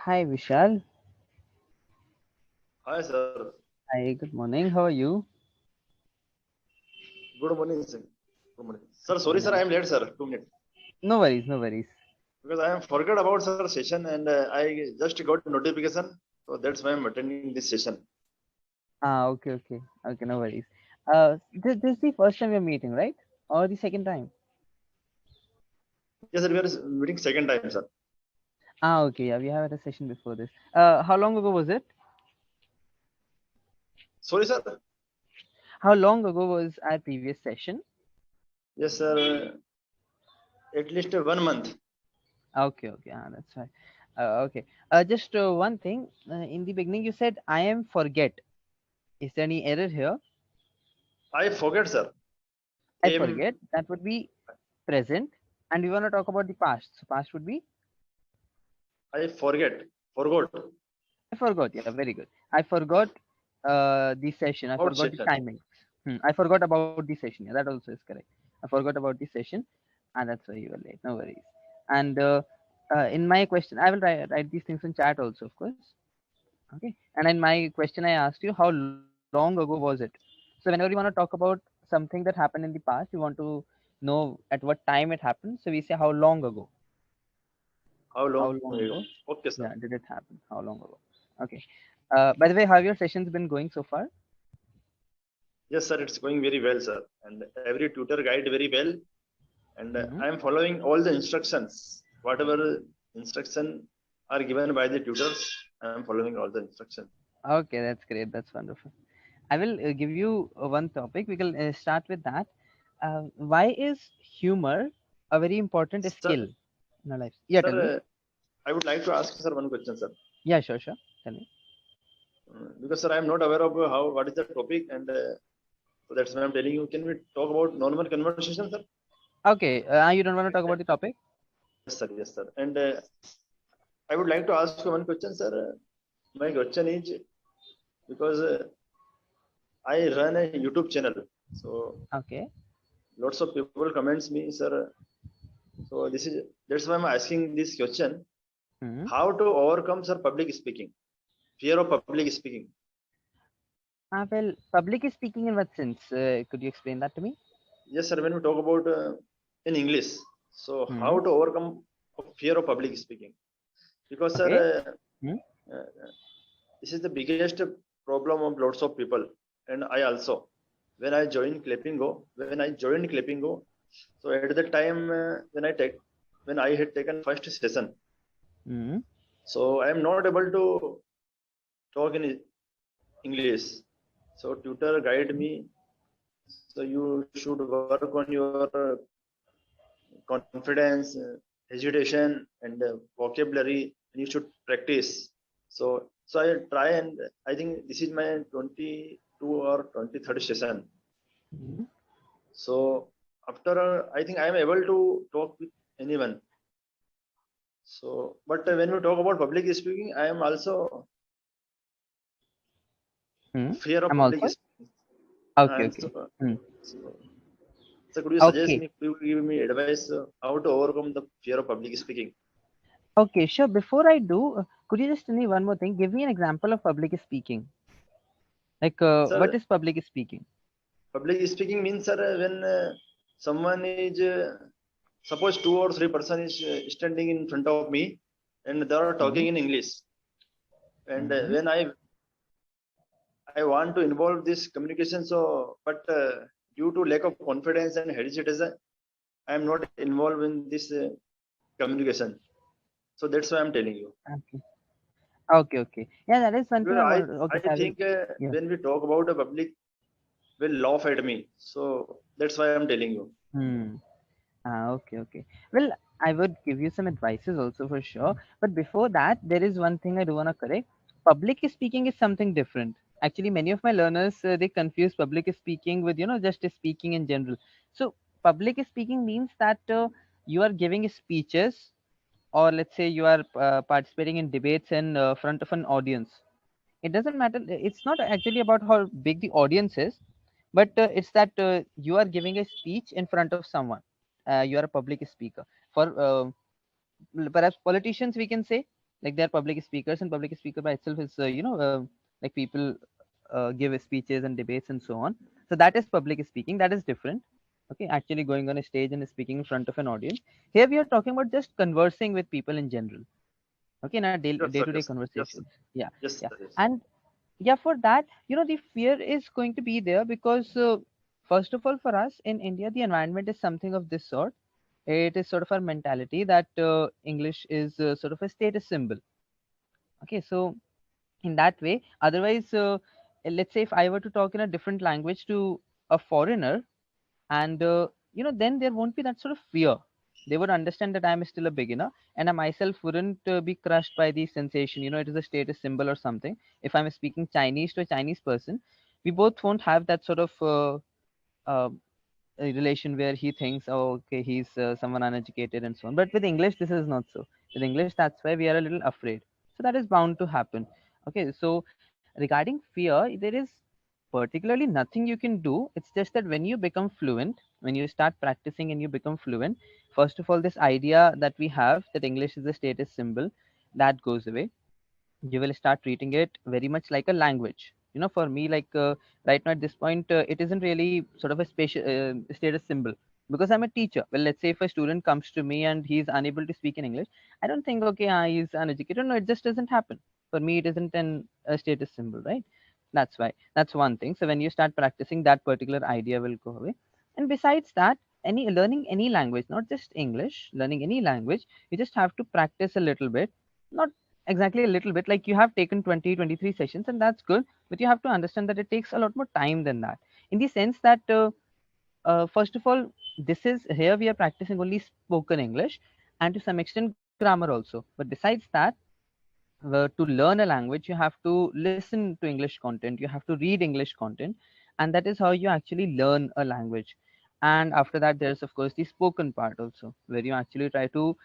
Hi, Vishal. Hi, sir. Hi, good morning. How are you? Good morning, sir. Good morning. Good Sir, sorry, sir, I morning. am late, sir. 2 minutes. No worries, no worries. Because I am forgot about sir session and I just got notification. So that's why I'm attending this session. Okay, no worries. This is the first time we're meeting, right? Or the second time? Yes, sir, we are meeting second time, sir. Okay, yeah, we have had a session before this. How long ago was it? Sorry, sir. How long ago was our previous session? Yes, sir. At least 1 month. Okay, that's fine. Okay, just one thing. In the beginning, you said I am forget. Is there any error here? I forget, sir. I Am forget. That would be present, and we want to talk about the past. So past would be I forget. Forgot I forgot. Yeah, very good. I forgot the session. I about forgot the session. timing. I forgot about the session. Yeah, that also is correct. I forgot about the session, and that's why you were late. No worries. And in my question, I will write these things in chat also, of course. Okay. And in my question, I asked you how long ago was it? So whenever you want to talk about something that happened in the past, you want to know at what time it happened. So we say how long ago. How How long long ago? ago? Okay, sir. Yeah, did it happen? How long ago? Okay. By the way, how have your sessions been going so far? Yes, sir. It's going very well, sir. And every tutor guide very well. And Hmm. I am following all the instructions. Whatever instruction are given by the tutors, I am following all the instructions. Okay, that's great. That's wonderful. I will give you one topic. We will start with that. Why is humor a very important Sir, skill in our lives? Yeah, sir, tell me. I would like to ask sir one question, sir. Yeah, sure. Tell me. Because sir, I am not aware of what is the topic, and so that's why I'm telling you. Can we talk about normal conversation, sir? Okay, you don't want to talk about the topic? Yes, sir. Yes, sir. And I would like to ask you one question, sir. My question is because I run a YouTube channel, so Okay. lots of people comments me, sir. So that's why I'm asking this question: Hmm. how to overcome, sir, public speaking, fear of public speaking? Well, public speaking in what sense? Could you explain that to me? Yes, sir. When we talk about in English, so Hmm. how to overcome fear of public speaking? Because, sir, Okay. Hmm. this is the biggest problem of lots of people, and I also. When I joined Clapingo, so at the time when I had taken first session, Hmm. so I am not able to talk in English. So tutor guide me. So you should work on your confidence, hesitation, and vocabulary. And you should practice. So I try, and I think this is my 22 or 23rd session. Hmm. So after I think I am able to talk with anyone. So, but when we talk about public speaking, I am also Hmm. fear of I'm public also. speaking. Okay, And okay. Hmm. so, so could you suggest Okay. me? Could you give me advice how to overcome the fear of public speaking? Okay, sure. Before I do, could you just tell me one more thing? Give me an example of public speaking. Like, what Sir, is public speaking? public speaking means, sir, when someone is, suppose two or three person is standing in front of me, and they are Hmm. talking in English, and Hmm. when I want to involve this communication, so but due to lack of confidence and hesitation, I am not involved in this communication. So that's why I'm telling you. Okay. Okay. Yeah, that is one thing Because I want. Okay, I so I will. think Yeah. when we talk about a public, will laugh at me. So that's why I'm telling you. Hmm. Okay. Well, I would give you some advices also for sure. But before that, there is one thing I do want to correct. Public speaking is something different. Actually, many of my learners they confuse public speaking with just speaking in general. So, public speaking means that you are giving speeches, or let's say you are participating in debates in front of an audience. It doesn't matter. It's not actually about how big the audience is, but it's that you are giving a speech in front of someone. You are a public speaker for perhaps politicians, we can say. Like they're public speakers, and public speaker by itself is like people give speeches and debates and so on. So that is public speaking. That is different. Okay, actually going on a stage and speaking in front of an audience. Here we are talking about just conversing with people in general. Okay, in our Yes, sir. day-to-day Yes. Yes. conversations. Yeah, Yes, yeah. sir. Yes. And yeah, for that, the fear is going to be there because first of all, for us in India, the environment is something of this sort. It is sort of our mentality that English is sort of a status symbol. Okay, so in that way, otherwise, let's say if I were to talk in a different language to a foreigner, and then there won't be that sort of fear. They would understand that I'm still a beginner, and I myself wouldn't be crushed by the sensation, it is a status symbol or something. If I'm speaking Chinese to a Chinese person, we both won't have that sort of uh, a relation where he thinks, oh, okay, he's someone uneducated and so on. But with English, this is not so. With English, that's why we are a little afraid. So that is bound to happen. Okay, so regarding fear, there is particularly nothing you can do. It's just that when you become fluent, when you start practicing and you become fluent, first of all, this idea that we have that English is a status symbol, that goes away. You will start treating it very much like a language. For me, like right now at this point, it isn't really sort of a special status symbol because I'm a teacher. Well, let's say if a student comes to me and he's unable to speak in English, I don't think, okay, he's uneducated. No, it just doesn't happen. For me, it isn't a status symbol, right? That's why. That's one thing. So when you start practicing, that particular idea will go away. And besides that, any learning any language, not just English, learning any language, you just have to practice a little bit. Not exactly a little bit, like you have taken 20, 23 sessions, and that's good, but you have to understand that it takes a lot more time than that, in the sense that first of all, this is here we are practicing only spoken English, and to some extent grammar also. But besides that, to learn a language, you have to listen to English content, you have to read English content, and that is how you actually learn a language. And after that, there's of course the spoken part also, where you actually try to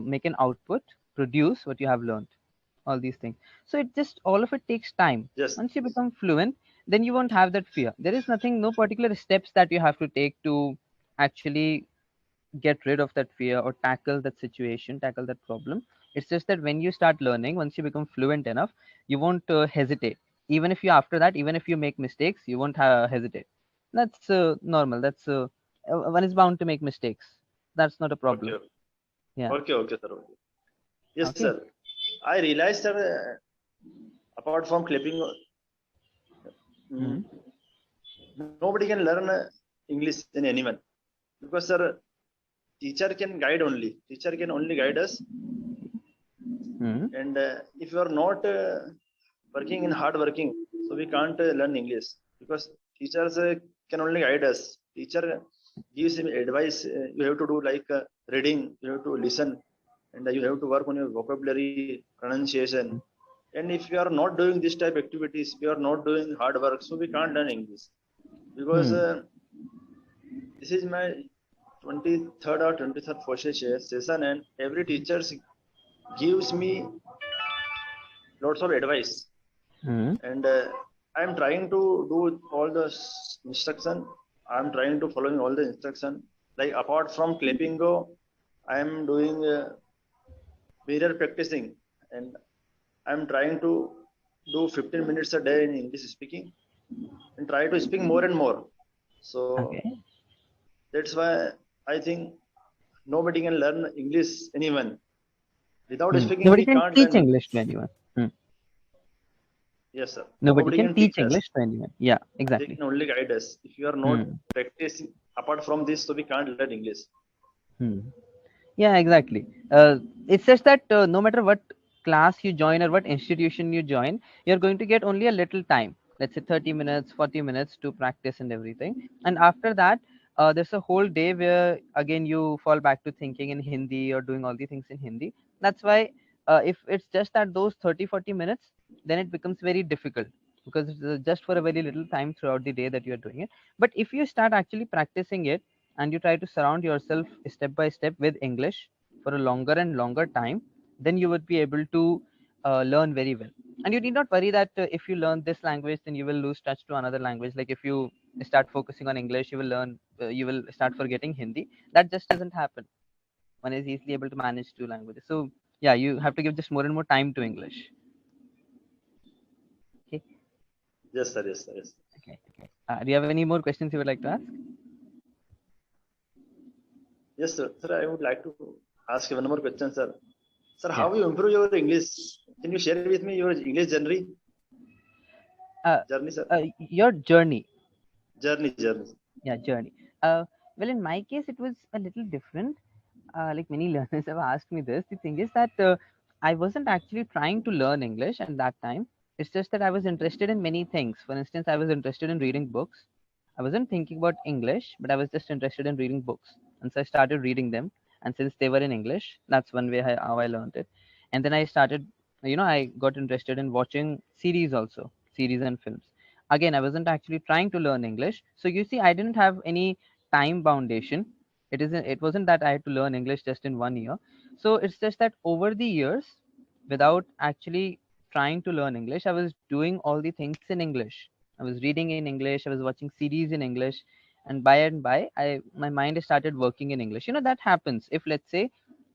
make an output, produce what you have learned, all these things. So it just all of it takes time. Yes. Once you become fluent, then you won't have that fear. There is nothing, no particular steps that you have to take to actually get rid of that fear or tackle that situation, tackle that problem. It's just that when you start learning, once you become fluent enough, you won't hesitate. Even if you after that, even if you make mistakes, you won't hesitate. That's normal. That's one is bound to make mistakes. That's not a Okay. problem. Yeah. Okay. Okay, sir. Okay. Yes, Okay. sir. I realized that apart from clapping, Mm-hmm. mm, nobody can learn English in anyone because, sir, teacher can guide only. Teacher can only guide us, Mm-hmm. and if you are not working in hard working, so we can't learn English because teachers can only guide us. Teacher gives him advice. You have to do like reading. You have to listen, and you have to work on your vocabulary, pronunciation. And if you are not doing this type activities, we are not doing hard work, so we can't learn English because Hmm. this is my 23rd or 23rd first session, and every teacher gives me lots of advice, Hmm. and I'm trying to do all the instruction. I'm trying to following all the instruction. Like apart from clapingo, I'm doing mirror practicing, and I'm trying to do 15 minutes a day in English speaking and try to speak more and more. So Okay. that's why I think nobody can learn English anyone. Without Hmm. speaking, Nobody we can can't teach learn English English. to anyone. Hmm. Yes, sir. Nobody Nobody can can teach teach us. English to anyone. Yeah, They exactly. can only guide us. If you are not Hmm. practicing apart from this, so we can't learn English. Hmm. Yeah, exactly. It's just that no matter what class you join or what institution you join, you're going to get only a little time. Let's say 30 minutes, 40 minutes to practice and everything. And after that, there's a whole day where again you fall back to thinking in Hindi or doing all the things in Hindi. That's why if it's just at those 30, 40 minutes, then it becomes very difficult because it's just for a very little time throughout the day that you're doing it. But if you start actually practicing it, and you try to surround yourself step by step with English for a longer and longer time, then you would be able to learn very well. And you need not worry that if you learn this language, then you will lose touch to another language. Like if you start focusing on English, you will start forgetting Hindi. That just doesn't happen. One is easily able to manage two languages. So Yeah, you have to give just more and more time to English. Okay. Yes, sir. Yes, sir. Yes. Okay. Okay. Do you have any more questions you would like to ask? Yes, sir. Sir, I would like to ask one more question, sir. Sir, Yeah. how you improve your English? Can you share with me your English journey? Uh, Journey, sir. your journey. Journey. Yeah, journey. Well, in my case, it was a little different. Like many learners have asked me this. The thing is that I wasn't actually trying to learn English at that time. It's just that I was interested in many things. For instance, I was interested in reading books. I wasn't thinking about English, but I was just interested in reading books. And so I started reading them. And since they were in English, that's one way how I learned it. And then I started, I got interested in watching series also, series and films. Again, I wasn't actually trying to learn English. So you see, I didn't have any time foundation. It wasn't that I had to learn English just in 1 year. So it's just that over the years, without actually trying to learn English, I was doing all the things in English. I was reading in English, I was watching series in English, and by I my mind started working in English. That happens if, let's say,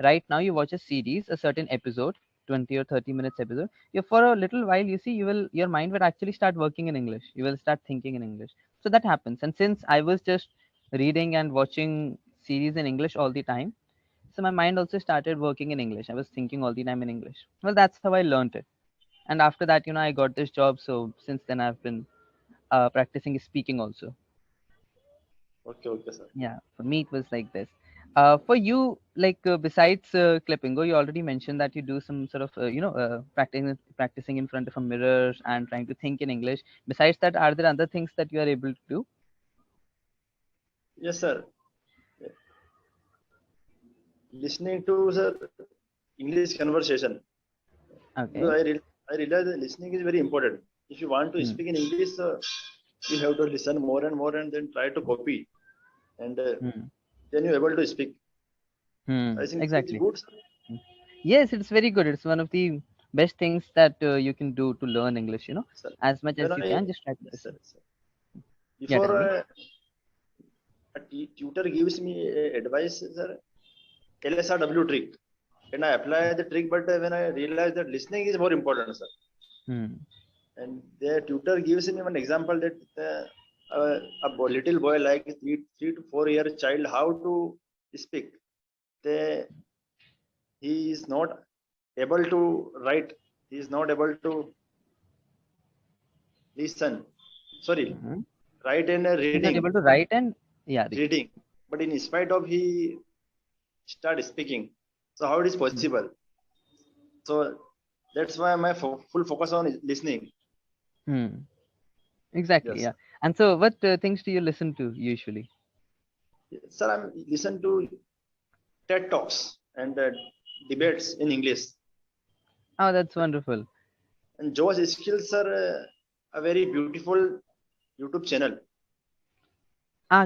right now you watch a series, a certain episode, 20 or 30 minutes episode, you for a little while, your mind will actually start working in English. You will start thinking in English. So that happens. And since I was just reading and watching series in English all the time, so my mind also started working in English. I was thinking all the time in English. Well, that's how I learned it. And after that, I got this job. So since then, I've been practicing speaking also. Okay, sir. Yeah, for me, it was like this. For you, like besides Clippingo, you already mentioned that you do some sort of, practicing in front of a mirror and trying to think in English. Besides that, are there other things that you are able to do? Yes, sir. Listening to sir English conversation because Okay. I realize that listening is very important. If you want to Hmm. speak in English, you have to listen more and more and then try to copy, and Hmm. then you're able to speak. Hmm. I think this is Exactly. good, sir. Yes, it's very good. It's one of the best things that you can do to learn English. Sir. As much When as you I can, just try to yes, sir, listen. sir. Yeah, Before tell me. a tutor gives me advice, sir, LSRW trick, and I apply the trick. But when I realize that listening is more important, sir, Hmm. and the tutor gives me one example that little boy like 3 to 4 year child how to speak. They, he is not able to write. He is not able to listen. Sorry, Hmm. write and He's not able reading, to write and yeah, read. reading. But in spite of he start speaking. So how it is Hmm. possible? So that's why my full focus on listening. Hmm. Exactly. Yes, Yeah. And so, what things do you listen to usually? sir. I'm listen to TED talks and debates in English. Oh, that's wonderful. And Joe's skills are a very beautiful YouTube channel.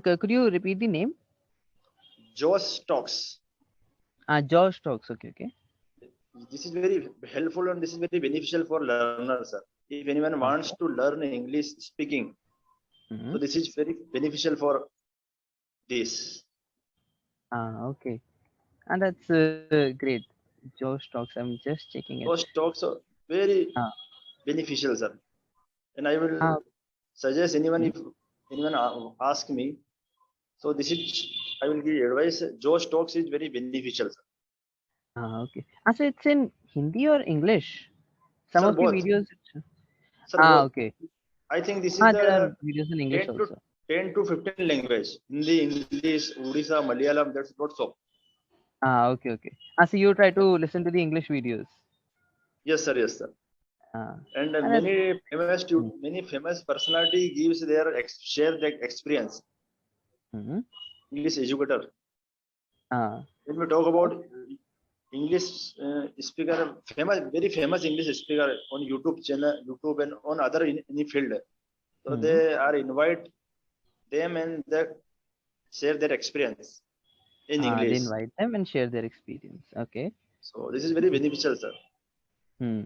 Could you repeat the name? Joe's talks. Josh talks. Okay. Okay. This is very helpful and this is very beneficial for learners, sir. If anyone wants Okay. to learn English speaking, so Hmm. this is very beneficial for this. Okay. And that's great. Josh talks. I'm just checking it. Joe's talks are very Uh, beneficial, sir. And I will uh, suggest anyone hmm. if anyone ask me. So this is I will give advice. Joe's talks is very beneficial, sir. Okay. So it's in Hindi or English? Some Sir, of the both. videos. Sir, both. Okay. I think this is There are the videos in English 10 to also. 10 to 15 language. Hindi, English, Odisha, Malayalam. That's not so. Okay, okay. So you try to listen to the English videos. Yes, sir. Yes, sir. Uh, And and that's mm, many famous personality gives their share their experience. mhm. English educator. uh, When we talk about English speaker, very famous English speaker on YouTube channel, YouTube and on other in any field. So mhm. they are invite them and they share their experience in They English. invite them and share their experience. Okay. So this is very beneficial, sir. Hmm.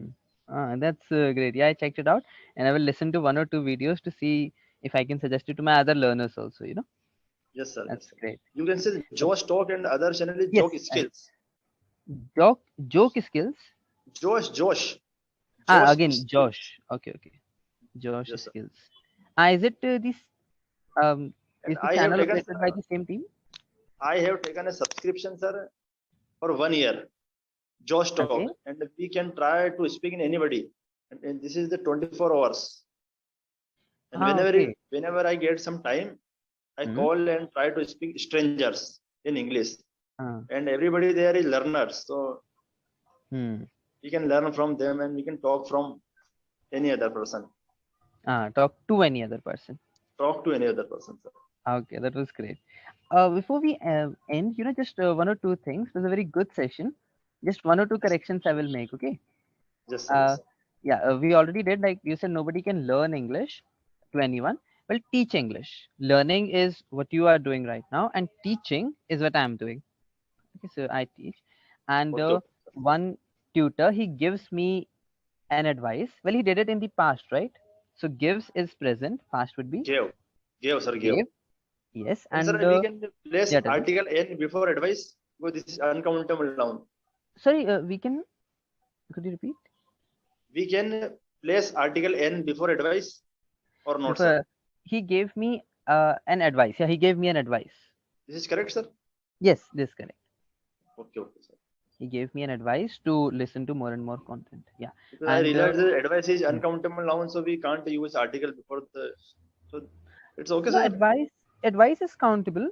That's great. Yeah, I checked it out, and I will listen to one or two videos to see if I can suggest it to my other learners also. Yes, sir. Yes, That's sir. great. You can say So, Josh Talk and other channel is yes, Joke Skills. Joke skills. Josh. Again, Skills. Josh. Okay. Josh Yes, sir. skills. Is it this? And Is the channel operated by the same team? I have taken a subscription, sir, for 1 year. Josh Okay. Talk, and we can try to speak in anybody. And this is the 24 hours. And Okay. whenever I get some time, I Hmm. call and try to speak strangers in English. Uh, And everybody there is learners, so hmm. we can learn from them and we can talk from any other person. Talk to any other person. Talk to any other person, sir. Okay, that was great. Before we end, just one or two things. It was a very good session. Just one or two Yes, corrections I will make. Okay. yes, sir. Yes, Uh, sir. yeah, we already did. Like you said, nobody can learn English to anyone. Well, teach English. Learning is what you are doing right now, and teaching is what I'm doing. Okay, so I teach, and Okay, okay. one tutor he gives me an advice. Well, he did it in the past, right? So gives is present. Past would be Sir, give. gave. Yes, And and sir, we can place yeah, tell me. article N before advice. Because this is uncountable noun. Sorry, we can. Could you repeat? We can place article N before advice or not, sir. Before he gave me an advice. Yeah, he gave me an advice. This is correct, sir. Yes, this is correct. Okay, sir. He gave me an advice to listen to more and more content. Yeah, Because I and realized the advice is hmm. uncountable noun, so we can't use article before the. So it's okay, No, sir. advice is countable.